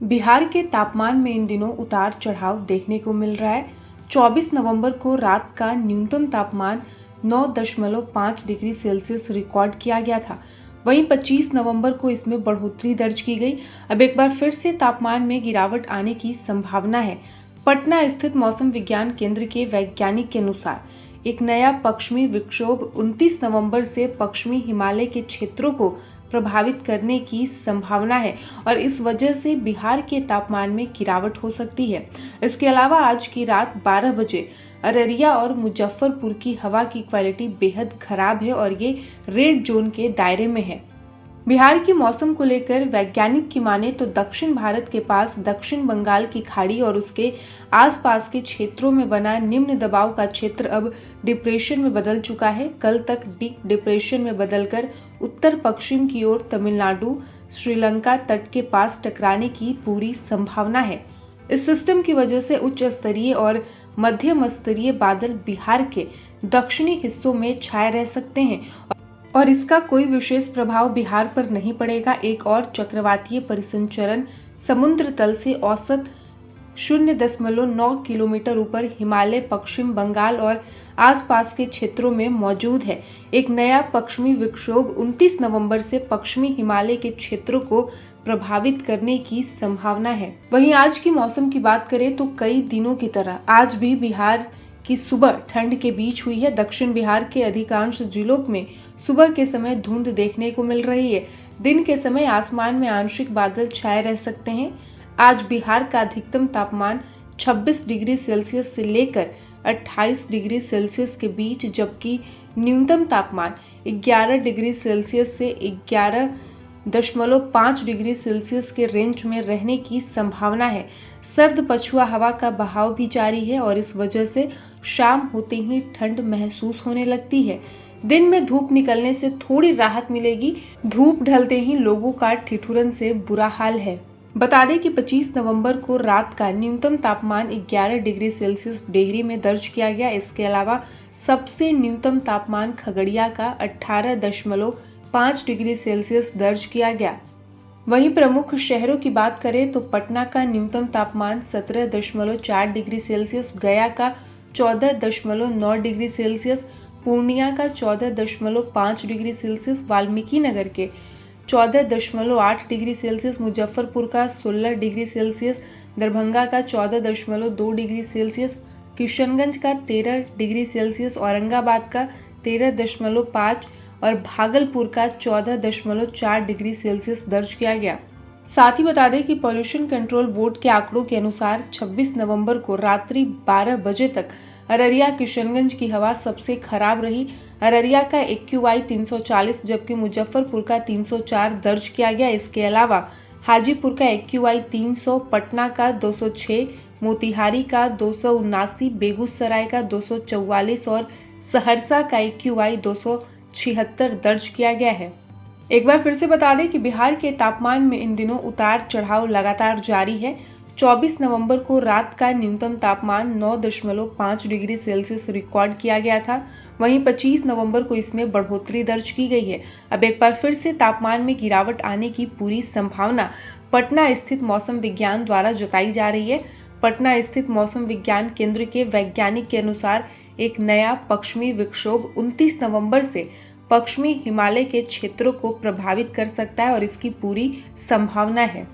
बिहार के तापमान में इन दिनों उतार चढ़ाव देखने को मिल रहा है। 24 नवंबर को रात का न्यूनतम तापमान 9.5 डिग्री सेल्सियस रिकॉर्ड किया गया था। वहीं 25 नवंबर को इसमें बढ़ोतरी दर्ज की गई। अब एक बार फिर से तापमान में गिरावट आने की संभावना है। पटना स्थित मौसम विज्ञान केंद्र के वैज्ञानिक के अनुसार एक नया पश्चिमी विक्षोभ 29 नवंबर से पश्चिमी हिमालय के क्षेत्रों को प्रभावित करने की संभावना है और इस वजह से बिहार के तापमान में गिरावट हो सकती है। इसके अलावा आज की रात 12 बजे अररिया और मुजफ्फरपुर की हवा की क्वालिटी बेहद खराब है और ये रेड जोन के दायरे में है। बिहार की मौसम को लेकर वैज्ञानिक की माने तो दक्षिण भारत के पास दक्षिण बंगाल की खाड़ी और उसके आसपास के क्षेत्रों में बना निम्न दबाव का क्षेत्र अब डिप्रेशन में बदल चुका है। कल तक डीप डिप्रेशन में बदलकर उत्तर पश्चिम की ओर तमिलनाडु श्रीलंका तट के पास टकराने की पूरी संभावना है। इस सिस्टम की वजह से उच्च स्तरीय और मध्यम स्तरीय बादल बिहार के दक्षिणी हिस्सों में छाए रह सकते हैं और इसका कोई विशेष प्रभाव बिहार पर नहीं पड़ेगा। एक और चक्रवातीय परिसंचरण समुद्र तल से औसत 0.9 किलोमीटर ऊपर हिमालय, पश्चिम बंगाल और आसपास के क्षेत्रों में मौजूद है। एक नया पश्चिमी विक्षोभ 29 नवंबर से पश्चिमी हिमालय के क्षेत्रों को प्रभावित करने की संभावना है। वहीं आज की मौसम की बात करें तो कई दिनों की तरह आज भी बिहार की सुबह ठंड के बीच हुई है। दक्षिण बिहार के अधिकांश जिलों में सुबह के समय धुंध देखने को मिल रही है। दिन के समय आसमान में आंशिक बादल छाए रह सकते हैं। आज बिहार का अधिकतम तापमान 26 डिग्री सेल्सियस से लेकर 28 डिग्री सेल्सियस के बीच, जबकि न्यूनतम तापमान 11 डिग्री सेल्सियस से 11.5 डिग्री सेल्सियस के रेंज में रहने की संभावना है। सर्द पछुआ हवा का बहाव भी जारी है और इस वजह से शाम होते ही ठंड महसूस होने लगती है। दिन में धूप निकलने से थोड़ी राहत मिलेगी। धूप ढलते ही लोगों का ठिठुरन से बुरा हाल है। बता दें कि 25 नवंबर को रात का न्यूनतम तापमान 11 डिग्री सेल्सियस डेहरी में दर्ज किया गया। इसके अलावा सबसे न्यूनतम तापमान खगड़िया का 18.5 डिग्री सेल्सियस दर्ज किया गया। वहीं प्रमुख शहरों की बात करें तो पटना का न्यूनतम तापमान 17.4 डिग्री सेल्सियस, गया का 14.9 डिग्री सेल्सियस, पूर्णिया का 14.5 डिग्री सेल्सियस, वाल्मीकि नगर के 14.8 डिग्री सेल्सियस, मुजफ्फरपुर का 16 डिग्री सेल्सियस, दरभंगा का 14.2 डिग्री सेल्सियस, किशनगंज का 13 डिग्री सेल्सियस, औरंगाबाद का 13.5 और भागलपुर का 14.4 डिग्री सेल्सियस दर्ज किया गया। साथ ही बता दें कि पॉल्यूशन कंट्रोल बोर्ड के आंकड़ों के अनुसार 26 नवंबर को रात्रि 12 बजे तक अररिया किशनगंज की हवा सबसे खराब रही। अररिया का AQI 340 जबकि मुजफ्फरपुर का 304 दर्ज किया गया। इसके अलावा हाजीपुर का AQI 300, पटना का 206, मोतिहारी का 279, बेगूसराय का 244 और सहरसा का AQI 276 दर्ज किया गया है। एक बार फिर से बता दें कि बिहार के तापमान में इन दिनों उतार चढ़ाव लगातार जारी है। 24 नवंबर को रात का न्यूनतम तापमान 9.5 डिग्री सेल्सियस रिकॉर्ड किया गया था। वहीं 25 नवंबर को इसमें बढ़ोतरी दर्ज की गई है। अब एक बार फिर से तापमान में गिरावट आने की पूरी संभावना पटना स्थित मौसम विज्ञान द्वारा जताई जा रही है। पटना स्थित मौसम विज्ञान केंद्र के वैज्ञानिक के अनुसार एक नया पश्चिमी विक्षोभ 29 नवंबर से पश्चिमी हिमालय के क्षेत्रों को प्रभावित कर सकता है और इसकी पूरी संभावना है।